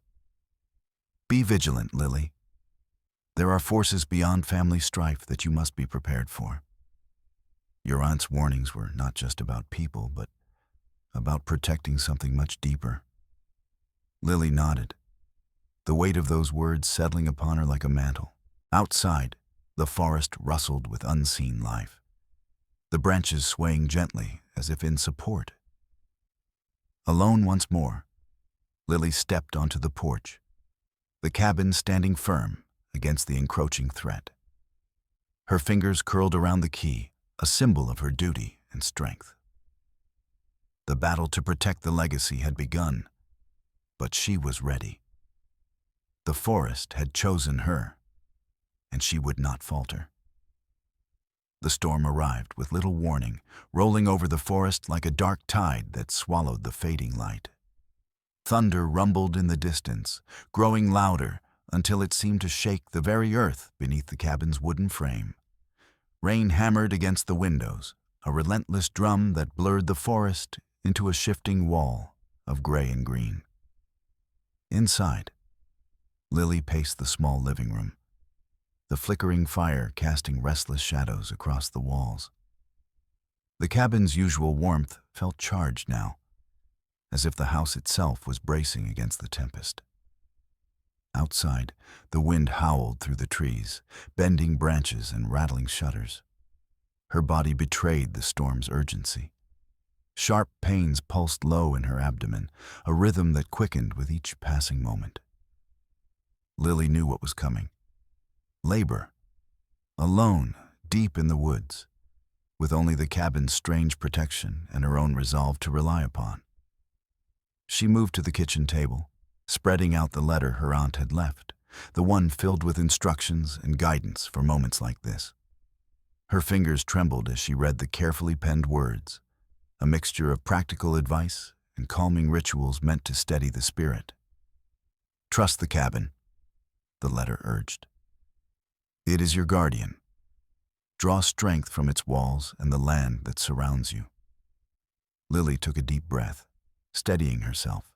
Be vigilant, Lily. There are forces beyond family strife that you must be prepared for. Your aunt's warnings were not just about people, but about protecting something much deeper. Lily nodded, the weight of those words settling upon her like a mantle. Outside, the forest rustled with unseen life, the branches swaying gently as if in support. Alone once more, Lily stepped onto the porch, the cabin standing firm against the encroaching threat. Her fingers curled around the key, a symbol of her duty and strength. The battle to protect the legacy had begun, but she was ready. The forest had chosen her, and she would not falter. The storm arrived with little warning, rolling over the forest like a dark tide that swallowed the fading light. Thunder rumbled in the distance, growing louder until it seemed to shake the very earth beneath the cabin's wooden frame. Rain hammered against the windows, a relentless drum that blurred the forest into a shifting wall of gray and green. Inside, Lily paced the small living room, the flickering fire casting restless shadows across the walls. The cabin's usual warmth felt charged now, as if the house itself was bracing against the tempest. Outside, the wind howled through the trees, bending branches and rattling shutters. Her body betrayed the storm's urgency. Sharp pains pulsed low in her abdomen, a rhythm that quickened with each passing moment. Lily knew what was coming. Labor. Alone, deep in the woods, with only the cabin's strange protection and her own resolve to rely upon. She moved to the kitchen table, spreading out the letter her aunt had left, the one filled with instructions and guidance for moments like this. Her fingers trembled as she read the carefully penned words, a mixture of practical advice and calming rituals meant to steady the spirit. Trust the cabin, the letter urged. It is your guardian. Draw strength from its walls and the land that surrounds you. Lily took a deep breath, steadying herself.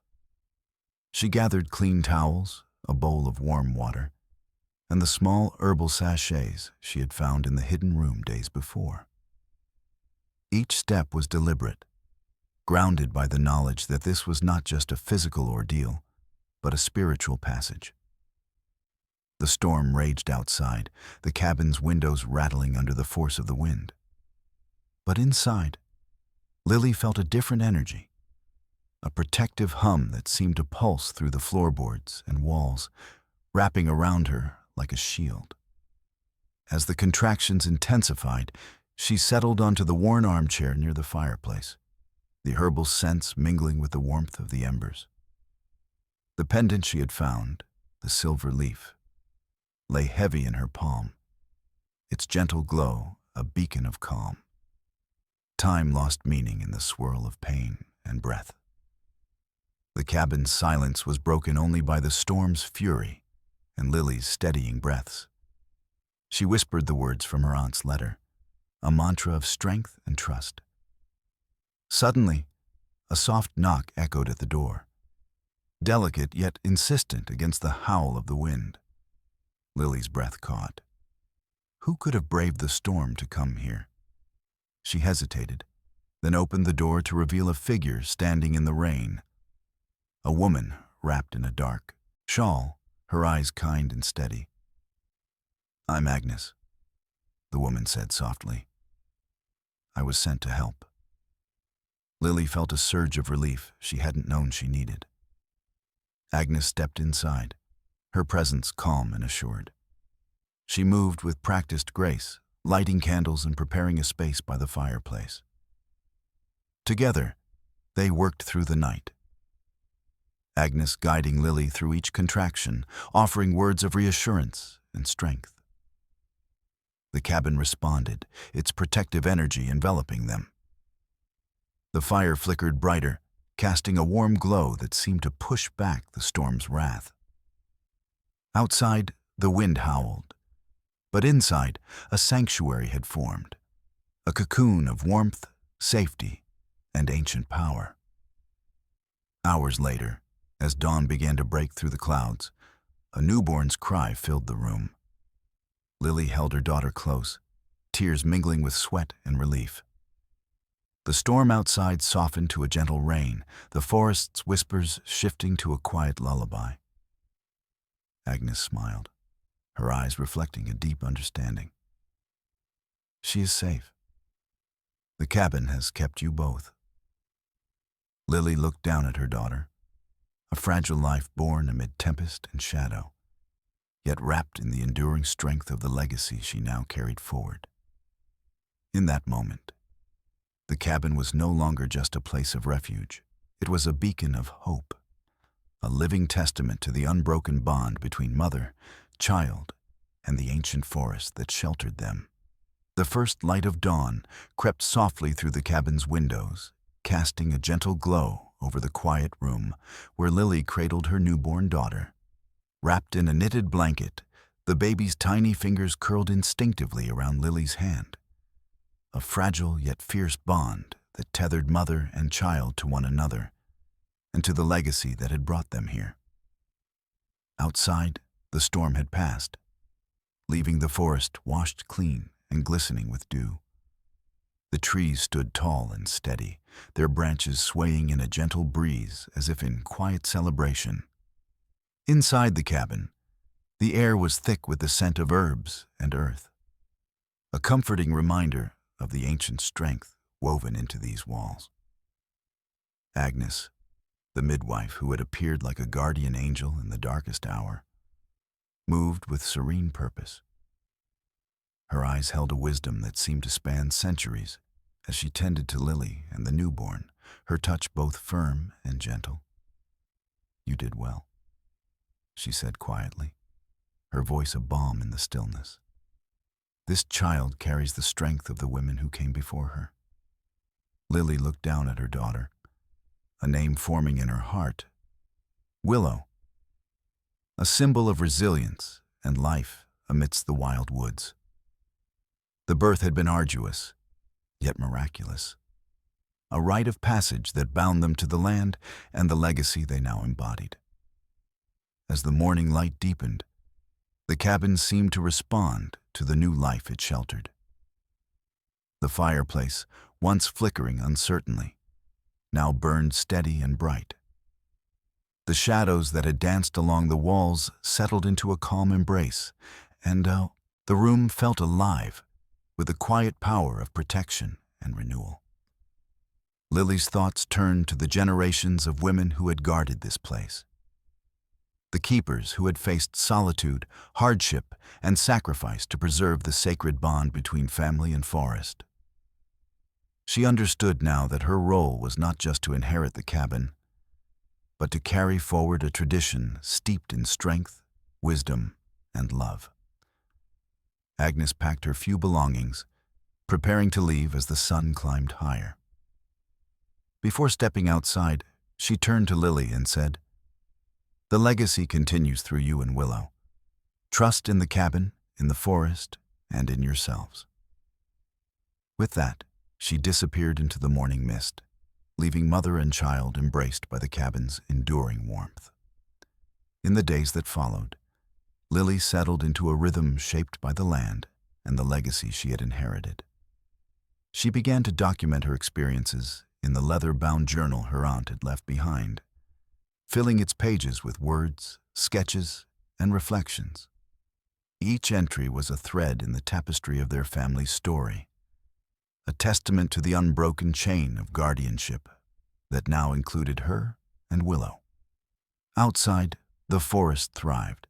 She gathered clean towels, a bowl of warm water, and the small herbal sachets she had found in the hidden room days before. Each step was deliberate, grounded by the knowledge that this was not just a physical ordeal, but a spiritual passage. The storm raged outside, the cabin's windows rattling under the force of the wind. But inside, Lily felt a different energy, a protective hum that seemed to pulse through the floorboards and walls, wrapping around her like a shield. As the contractions intensified, she settled onto the worn armchair near the fireplace, the herbal scents mingling with the warmth of the embers. The pendant she had found, the silver leaf, lay heavy in her palm, its gentle glow a beacon of calm. Time lost meaning in the swirl of pain and breath. The cabin's silence was broken only by the storm's fury and Lily's steadying breaths. She whispered the words from her aunt's letter, a mantra of strength and trust. Suddenly, a soft knock echoed at the door, delicate yet insistent against the howl of the wind. Lily's breath caught. Who could have braved the storm to come here? She hesitated, then opened the door to reveal a figure standing in the rain. A woman wrapped in a dark shawl, her eyes kind and steady. "I'm Agnes," the woman said softly. "I was sent to help." Lily felt a surge of relief she hadn't known she needed. Agnes stepped inside, her presence calm and assured. She moved with practiced grace, lighting candles and preparing a space by the fireplace. Together, they worked through the night, Agnes guiding Lily through each contraction, offering words of reassurance and strength. The cabin responded, its protective energy enveloping them. The fire flickered brighter, casting a warm glow that seemed to push back the storm's wrath. Outside, the wind howled, but inside, a sanctuary had formed, a cocoon of warmth, safety, and ancient power. Hours later, as dawn began to break through the clouds, a newborn's cry filled the room. Lily held her daughter close, tears mingling with sweat and relief. The storm outside softened to a gentle rain, the forest's whispers shifting to a quiet lullaby. Agnes smiled, her eyes reflecting a deep understanding. "She is safe. The cabin has kept you both." Lily looked down at her daughter, a fragile life born amid tempest and shadow, yet wrapped in the enduring strength of the legacy she now carried forward. In that moment, the cabin was no longer just a place of refuge. It was a beacon of hope, a living testament to the unbroken bond between mother, child, and the ancient forest that sheltered them. The first light of dawn crept softly through the cabin's windows, casting a gentle glow over the quiet room where Lily cradled her newborn daughter. Wrapped in a knitted blanket, the baby's tiny fingers curled instinctively around Lily's hand, a fragile yet fierce bond that tethered mother and child to one another and to the legacy that had brought them here. Outside, the storm had passed, leaving the forest washed clean and glistening with dew. The trees stood tall and steady, their branches swaying in a gentle breeze as if in quiet celebration. Inside the cabin, the air was thick with the scent of herbs and earth, a comforting reminder of the ancient strength woven into these walls. Agnes, the midwife who had appeared like a guardian angel in the darkest hour, moved with serene purpose. Her eyes held a wisdom that seemed to span centuries as she tended to Lily and the newborn, her touch both firm and gentle. "You did well," she said quietly, her voice a balm in the stillness. "This child carries the strength of the women who came before her." Lily looked down at her daughter, a name forming in her heart, Willow, a symbol of resilience and life amidst the wild woods. The birth had been arduous, yet miraculous, a rite of passage that bound them to the land and the legacy they now embodied. As the morning light deepened, the cabin seemed to respond to the new life it sheltered. The fireplace, once flickering uncertainly, now burned steady and bright. The shadows that had danced along the walls settled into a calm embrace, and the room felt alive with the quiet power of protection and renewal. Lily's thoughts turned to the generations of women who had guarded this place. The keepers who had faced solitude, hardship, and sacrifice to preserve the sacred bond between family and forest. She understood now that her role was not just to inherit the cabin, but to carry forward a tradition steeped in strength, wisdom, and love. Agnes packed her few belongings, preparing to leave as the sun climbed higher. Before stepping outside, she turned to Lily and said, "The legacy continues through you and Willow. Trust in the cabin, in the forest, and in yourselves." With that, she disappeared into the morning mist, leaving mother and child embraced by the cabin's enduring warmth. In the days that followed, Lily settled into a rhythm shaped by the land and the legacy she had inherited. She began to document her experiences in the leather-bound journal her aunt had left behind, filling its pages with words, sketches, and reflections. Each entry was a thread in the tapestry of their family's story, a testament to the unbroken chain of guardianship that now included her and Willow. Outside, the forest thrived,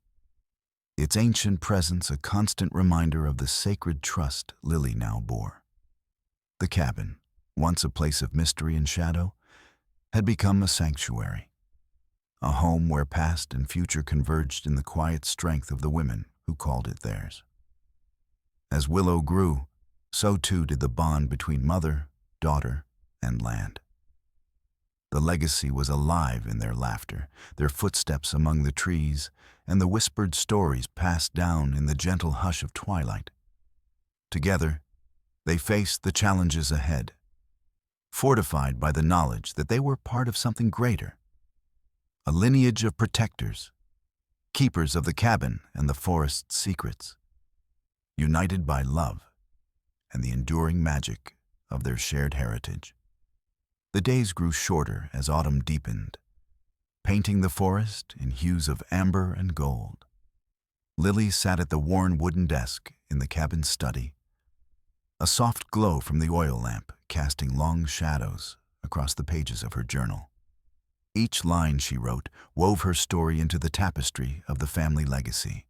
its ancient presence a constant reminder of the sacred trust Lily now bore. The cabin, once a place of mystery and shadow, had become a sanctuary, a home where past and future converged in the quiet strength of the women who called it theirs. As Willow grew, so too did the bond between mother, daughter, and land. The legacy was alive in their laughter, their footsteps among the trees, and the whispered stories passed down in the gentle hush of twilight. Together, they faced the challenges ahead, fortified by the knowledge that they were part of something greater, a lineage of protectors, keepers of the cabin and the forest's secrets, united by love and the enduring magic of their shared heritage. The days grew shorter as autumn deepened, painting the forest in hues of amber and gold. Lily sat at the worn wooden desk in the cabin's study, a soft glow from the oil lamp casting long shadows across the pages of her journal. Each line she wrote wove her story into the tapestry of the family legacy,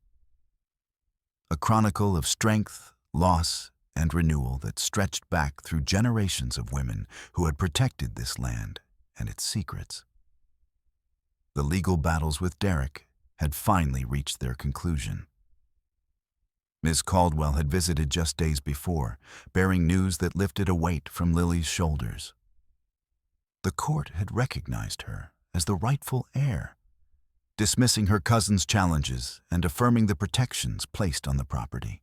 a chronicle of strength, loss, and renewal that stretched back through generations of women who had protected this land and its secrets. The legal battles with Derek had finally reached their conclusion. Ms. Caldwell had visited just days before, bearing news that lifted a weight from Lily's shoulders. The court had recognized her as the rightful heir, dismissing her cousin's challenges and affirming the protections placed on the property.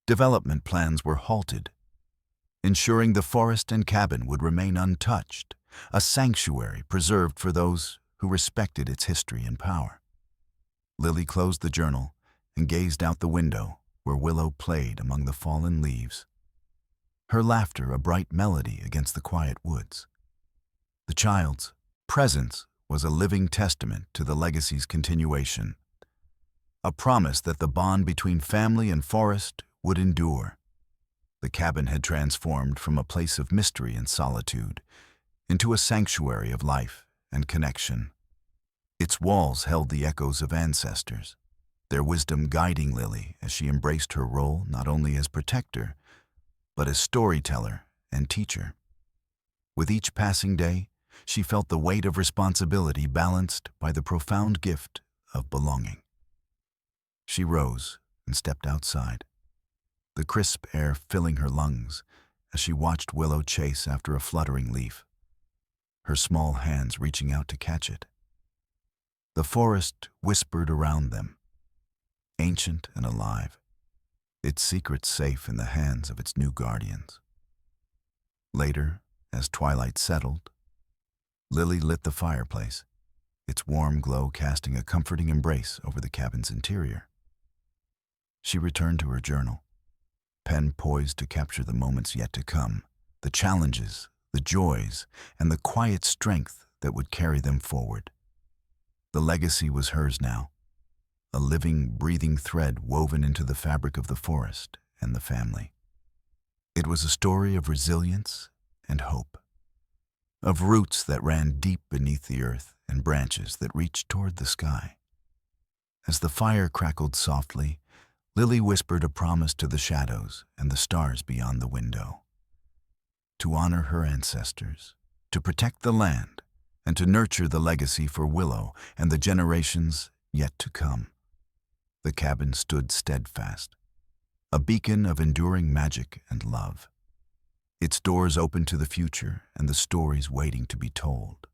Development plans were halted, ensuring the forest and cabin would remain untouched, a sanctuary preserved for those who respected its history and power. Lily closed the journal and gazed out the window where Willow played among the fallen leaves, her laughter a bright melody against the quiet woods. The child's presence was a living testament to the legacy's continuation, a promise that the bond between family and forest would endure. The cabin had transformed from a place of mystery and solitude into a sanctuary of life and connection. Its walls held the echoes of ancestors, their wisdom guiding Lily as she embraced her role not only as protector, but as storyteller and teacher. With each passing day, she felt the weight of responsibility balanced by the profound gift of belonging. She rose and stepped outside, the crisp air filling her lungs as she watched Willow chase after a fluttering leaf, her small hands reaching out to catch it. The forest whispered around them, ancient and alive, its secrets safe in the hands of its new guardians. Later, as twilight settled, Lily lit the fireplace, its warm glow casting a comforting embrace over the cabin's interior. She returned to her journal, pen poised to capture the moments yet to come, the challenges, the joys, and the quiet strength that would carry them forward. The legacy was hers now, a living, breathing thread woven into the fabric of the forest and the family. It was a story of resilience and hope, of roots that ran deep beneath the earth and branches that reached toward the sky. As the fire crackled softly, Lily whispered a promise to the shadows and the stars beyond the window. To honor her ancestors, to protect the land, and to nurture the legacy for Willow and the generations yet to come. The cabin stood steadfast, a beacon of enduring magic and love. Its doors open to the future and the stories waiting to be told.